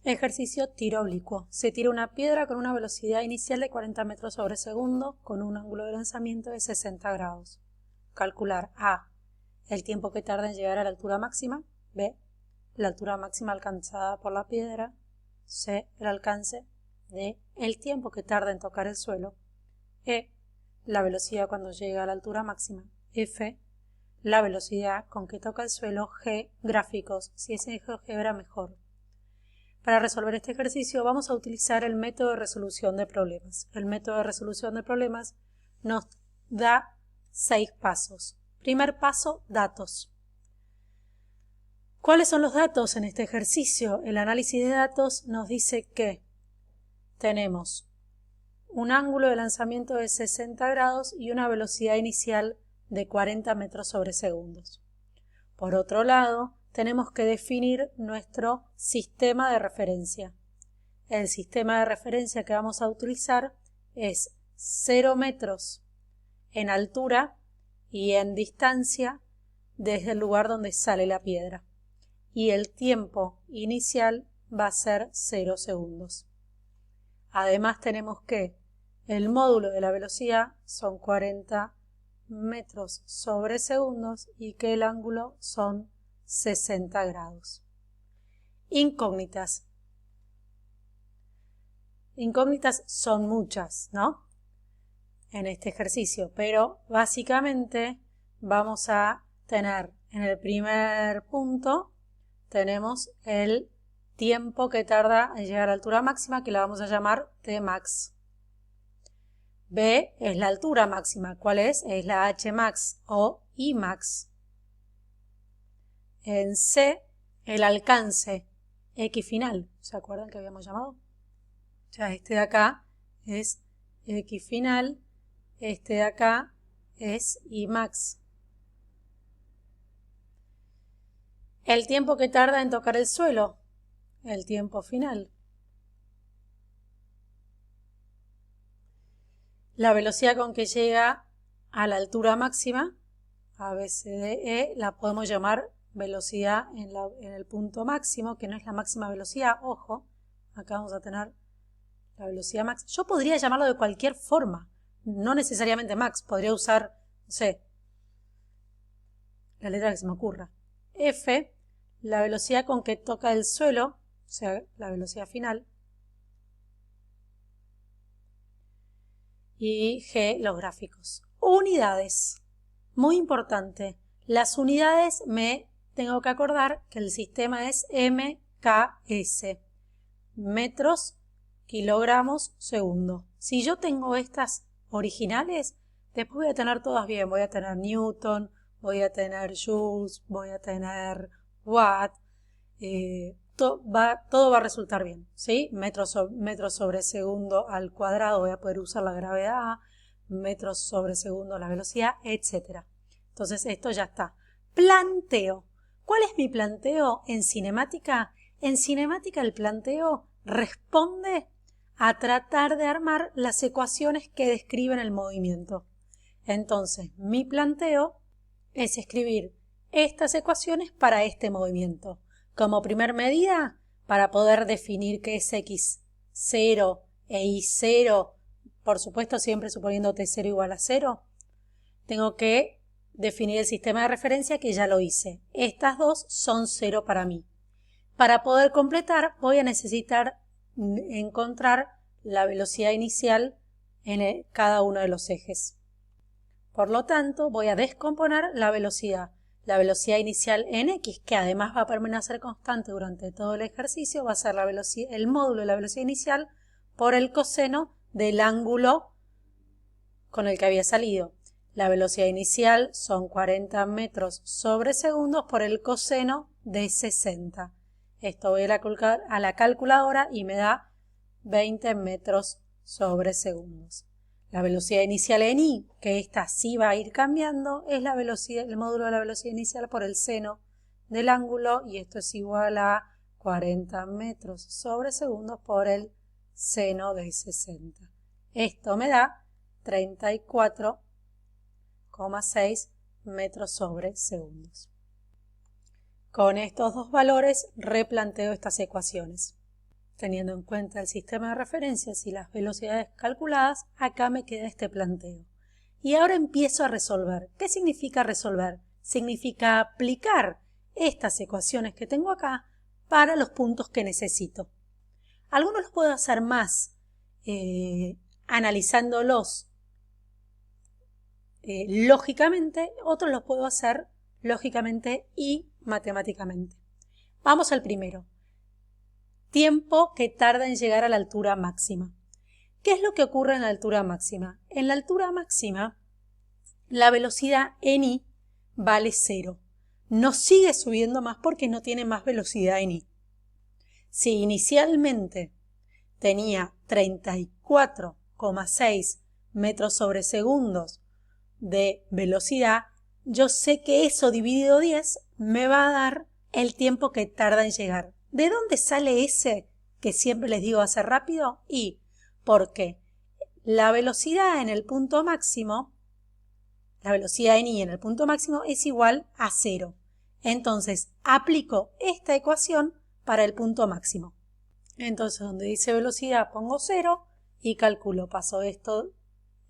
Ejercicio tiro oblicuo. Se tira una piedra con una velocidad inicial de 40 metros sobre segundo con un ángulo de lanzamiento de 60 grados. Calcular A. El tiempo que tarda en llegar a la altura máxima. B. La altura máxima alcanzada por la piedra. C. El alcance. D. El tiempo que tarda en tocar el suelo. E. La velocidad cuando llega a la altura máxima. F. La velocidad con que toca el suelo. G. Gráficos. Si es en GeoGebra, mejor. Para resolver este ejercicio vamos a utilizar el método de resolución de problemas. El método de resolución de problemas nos da 6 pasos. Primer paso, datos. ¿Cuáles son los datos en este ejercicio? El análisis de datos nos dice que tenemos un ángulo de lanzamiento de 60 grados y una velocidad inicial de 40 metros sobre segundos. Por otro lado, tenemos que definir nuestro sistema de referencia. El sistema de referencia que vamos a utilizar es 0 metros en altura y en distancia desde el lugar donde sale la piedra. Y el tiempo inicial va a ser 0 segundos. Además tenemos que el módulo de la velocidad son 40 metros sobre segundos y que el ángulo son 60 grados. Incógnitas. Incógnitas son muchas, ¿no? En este ejercicio, pero básicamente vamos a tener en el primer punto, tenemos el tiempo que tarda en llegar a la altura máxima, que la vamos a llamar Tmax. B es la altura máxima. ¿Cuál es? Es la Hmax o Imax. En C, el alcance, X final. ¿Se acuerdan que habíamos llamado? Ya este de acá es X final, este de acá es Imax. El tiempo que tarda en tocar el suelo, el tiempo final. La velocidad con que llega a la altura máxima, A, B, C, D, E, la podemos llamar velocidad en el punto máximo, que no es la máxima velocidad, ojo, acá vamos a tener la velocidad max. Yo podría llamarlo de cualquier forma, no necesariamente max, podría usar, no sé, la letra que se me ocurra. F, la velocidad con que toca el suelo, o sea, la velocidad final. Y G, los gráficos. Unidades. Muy importante. Las unidades me tengo que acordar que el sistema es MKS. Metros, kilogramos, segundo. Si yo tengo estas originales, después voy a tener todas bien. Voy a tener Newton, voy a tener Joules, voy a tener Watt. Todo va a resultar bien, ¿sí? Metros sobre segundo al cuadrado voy a poder usar la gravedad, metros sobre segundo la velocidad, etc. Entonces esto ya está. Planteo. ¿Cuál es mi planteo en cinemática? En cinemática el planteo responde a tratar de armar las ecuaciones que describen el movimiento. Entonces mi planteo es escribir estas ecuaciones para este movimiento. Como primer medida, para poder definir qué es x0 e y0, por supuesto siempre suponiendo t0 igual a 0, tengo que definir el sistema de referencia que ya lo hice. Estas dos son 0 para mí. Para poder completar voy a necesitar encontrar la velocidad inicial en cada uno de los ejes. Por lo tanto, voy a descomponer la velocidad. La velocidad inicial en X, que además va a permanecer constante durante todo el ejercicio, va a ser el módulo de la velocidad inicial por el coseno del ángulo con el que había salido. La velocidad inicial son 40 metros sobre segundos por el coseno de 60. Esto voy a la calculadora y me da 20 metros sobre segundos. La velocidad inicial en I, que esta sí va a ir cambiando, es la velocidad, el módulo de la velocidad inicial por el seno del ángulo, y esto es igual a 40 metros sobre segundos por el seno de 60. Esto me da 34,6 metros sobre segundos. Con estos dos valores replanteo estas ecuaciones. teniendo en cuenta el sistema de referencias y las velocidades calculadas, acá me queda este planteo. Y ahora empiezo a resolver. ¿Qué significa resolver? Significa aplicar estas ecuaciones que tengo acá para los puntos que necesito. Algunos los puedo hacer más analizándolos lógicamente, otros los puedo hacer lógicamente y matemáticamente. Vamos al primero. Tiempo que tarda en llegar a la altura máxima. ¿Qué es lo que ocurre en la altura máxima? En la altura máxima, la velocidad en i vale 0. No sigue subiendo más porque no tiene más velocidad en i. Si inicialmente tenía 34,6 metros sobre segundos de velocidad, yo sé que eso dividido 10 me va a dar el tiempo que tarda en llegar. ¿De dónde sale ese que siempre les digo hacer rápido? Y porque la velocidad en el punto máximo, la velocidad en i en el punto máximo es igual a 0. Entonces aplico esta ecuación para el punto máximo. Entonces donde dice velocidad pongo 0 y calculo, paso esto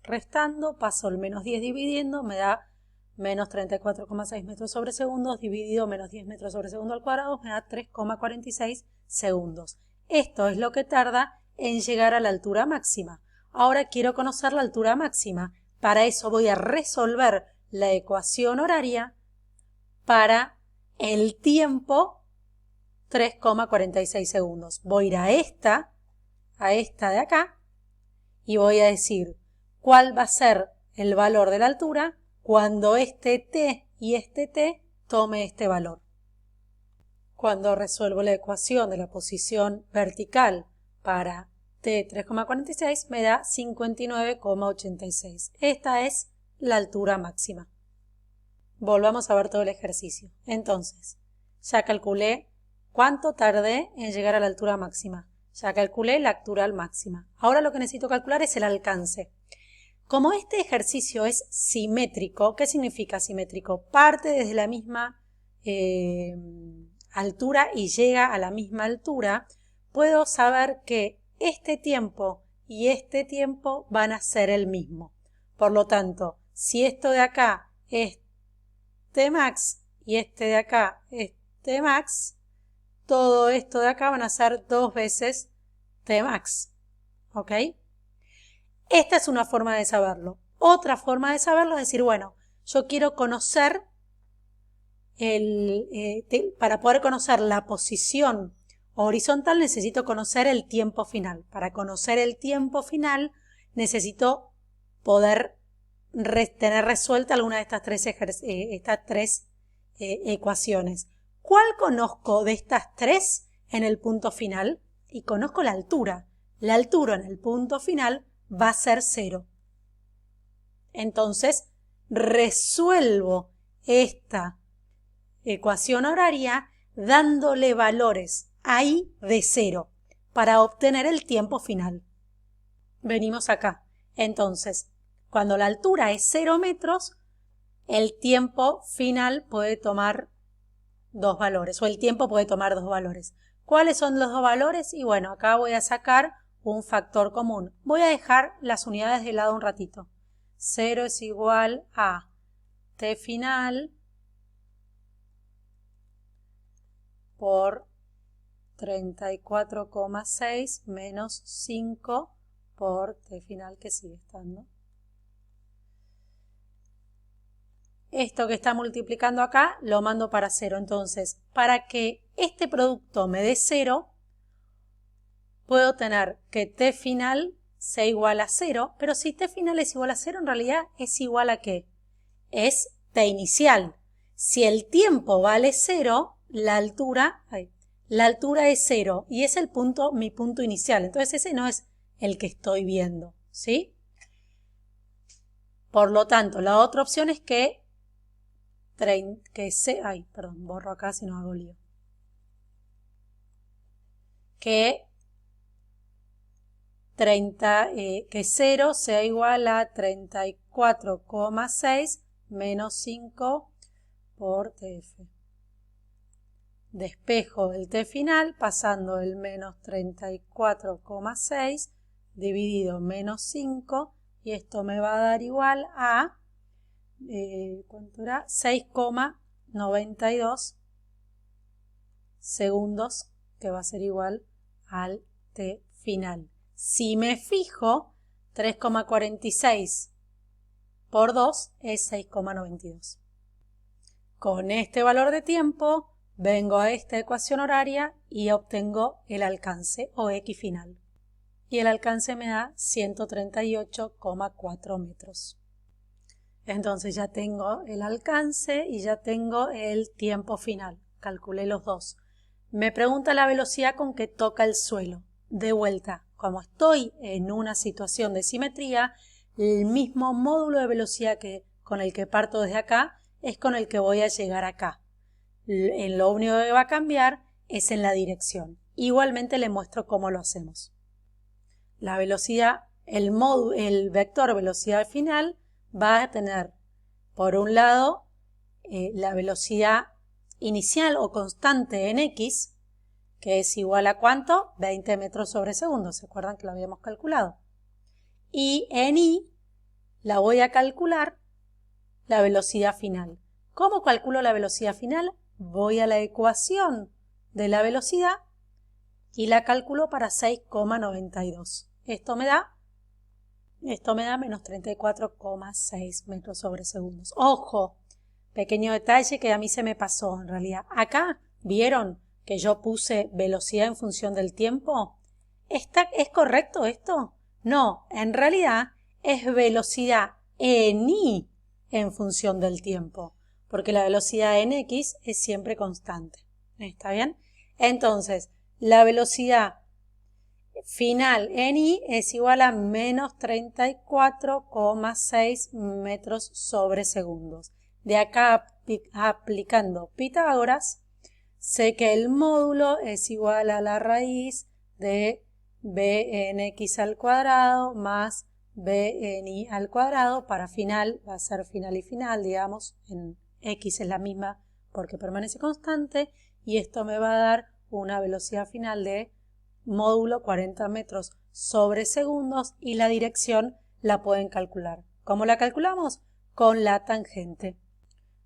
restando, paso el menos 10 dividiendo, me da menos 34,6 metros sobre segundos dividido menos 10 metros sobre segundo al cuadrado, me da 3,46 segundos. Esto es lo que tarda en llegar a la altura máxima. Ahora quiero conocer la altura máxima. Para eso voy a resolver la ecuación horaria para el tiempo 3,46 segundos. Voy a ir a esta de acá y voy a decir cuál va a ser el valor de la altura cuando este t y este t tome este valor. Cuando resuelvo la ecuación de la posición vertical para t 3,46 me da 59,86. Esta es la altura máxima. Volvamos a ver todo el ejercicio. Entonces, ya calculé cuánto tardé en llegar a la altura máxima. Ya calculé la altura máxima. Ahora lo que necesito calcular es el alcance. Como este ejercicio es simétrico, ¿qué significa simétrico? Parte desde la misma altura y llega a la misma altura, puedo saber que este tiempo y este tiempo van a ser el mismo. Por lo tanto, si esto de acá es Tmax y este de acá es Tmax, todo esto de acá van a ser 2 veces Tmax. ¿Ok? Esta es una forma de saberlo. Otra forma de saberlo es decir, bueno, yo quiero conocer, para poder conocer la posición horizontal necesito conocer el tiempo final. Para conocer el tiempo final necesito poder tener resuelta alguna de estas tres ecuaciones. ¿Cuál conozco de estas tres en el punto final? Y conozco la altura. La altura en el punto final va a ser 0. Entonces, resuelvo esta ecuación horaria dándole valores ahí de 0 para obtener el tiempo final. Venimos acá. Entonces, cuando la altura es 0 metros, el tiempo final puede tomar 2 valores, o el tiempo puede tomar 2 valores. ¿Cuáles son los 2 valores? Y bueno, acá voy a sacar un factor común. Voy a dejar las unidades de lado un ratito. 0 es igual a t final por 34,6 menos 5 por t final que sigue estando. Esto que está multiplicando acá lo mando para 0. Entonces, para que este producto me dé 0, puedo tener que t final sea igual a 0, pero si t final es igual a 0, en realidad es igual a ¿qué? Es t inicial. Si el tiempo vale 0, la altura es 0 y es mi punto inicial. Entonces ese no es el que estoy viendo, ¿sí? Por lo tanto, la otra opción es borro acá si no hago lío. Que 0 sea igual a 34,6 menos 5 por TF. despejo el t final pasando el menos 34,6 dividido menos 5 y esto me va a dar igual a ¿cuánto era? 6,92 segundos, que va a ser igual al t final. Si me fijo, 3,46 por 2 es 6,92. Con este valor de tiempo vengo a esta ecuación horaria y obtengo el alcance o X final. Y el alcance me da 138,4 metros. Entonces ya tengo el alcance y ya tengo el tiempo final. Calculé los dos. Me pregunta la velocidad con que toca el suelo. De vuelta, como estoy en una situación de simetría, el mismo módulo de velocidad con el que parto desde acá es con el que voy a llegar acá. Lo único que va a cambiar es en la dirección. Igualmente le muestro cómo lo hacemos. La velocidad, el vector velocidad final va a tener, por un lado, la velocidad inicial o constante en X, que es igual a ¿cuánto? 20 metros sobre segundo. ¿Se acuerdan que lo habíamos calculado? Y en Y la voy a calcular la velocidad final. ¿Cómo calculo la velocidad final? Voy a la ecuación de la velocidad y la calculo para 6,92. Esto me da menos 34,6 metros sobre segundos. Ojo, pequeño detalle que a mí se me pasó en realidad. Acá, ¿vieron que yo puse velocidad en función del tiempo? ¿Es correcto esto? No, en realidad es velocidad en Y en función del tiempo, porque la velocidad en X es siempre constante. ¿Está bien? Entonces, la velocidad final en Y es igual a menos 34,6 metros sobre segundos. De acá, aplicando Pitágoras, sé que el módulo es igual a la raíz de b en x al cuadrado más b en y al cuadrado. Para final va a ser final y final, digamos, en x es la misma porque permanece constante y esto me va a dar una velocidad final de módulo 40 metros sobre segundos y la dirección la pueden calcular. ¿Cómo la calculamos? Con la tangente.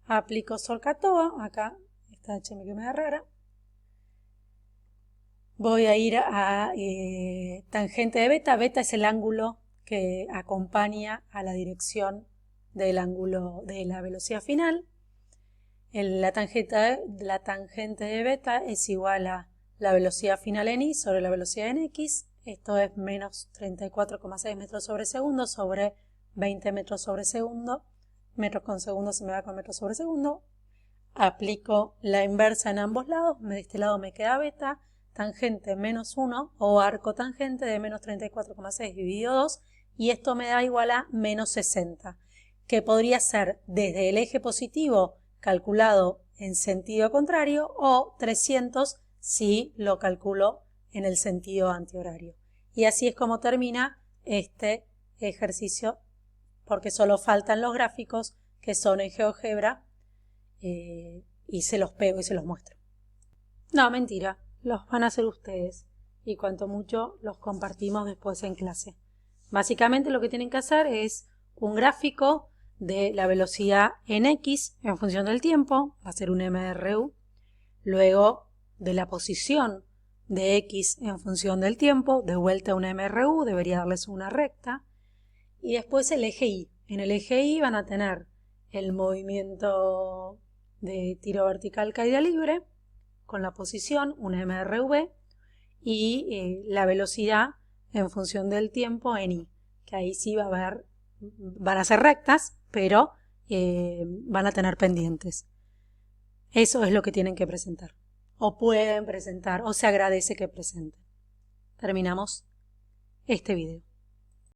Aplico Solcatoa, acá esta H me queda rara. Voy a ir a tangente de beta. Beta es el ángulo que acompaña a la dirección del ángulo de la velocidad final. La tangente de beta es igual a la velocidad final en Y sobre la velocidad en X. Esto es menos 34,6 metros sobre segundo sobre 20 metros sobre segundo. Metros con segundo se me va con metros sobre segundo. Aplico la inversa en ambos lados. De este lado me queda beta. Tangente menos 1 o arco tangente de menos 34,6 dividido 2 y esto me da igual a menos 60, que podría ser desde el eje positivo calculado en sentido contrario o 300 si lo calculo en el sentido antihorario. Y así es como termina este ejercicio, porque solo faltan los gráficos que son en GeoGebra y se los pego y se los muestro. No, mentira. Los van a hacer ustedes y cuanto mucho los compartimos después en clase. Básicamente lo que tienen que hacer es un gráfico de la velocidad en X en función del tiempo, va a ser un MRU, luego de la posición de X en función del tiempo, de vuelta a un MRU, debería darles una recta, y después el eje Y. En el eje Y van a tener el movimiento de tiro vertical caída libre, con la posición, un MRV, y la velocidad en función del tiempo en Y, que ahí sí van a ser rectas, pero van a tener pendientes. Eso es lo que tienen que presentar, o pueden presentar, o se agradece que presenten. Terminamos este video.